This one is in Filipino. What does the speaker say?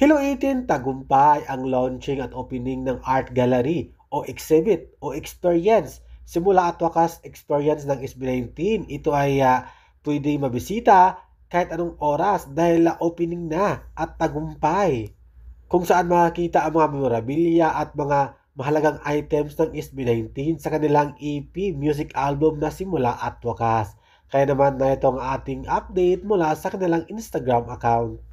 Hello 18, tagumpay ang launching at opening ng art gallery o exhibit o experience. Simula at wakas experience ng SB19. Ito ay pwede mabisita kahit anong oras dahil opening na at tagumpay. Kung saan makikita ang mga memorabilia at mga mahalagang items ng SB19 sa kanilang EP music album na Simula at Wakas. Kaya naman na itong ating update mula sa kanilang Instagram account.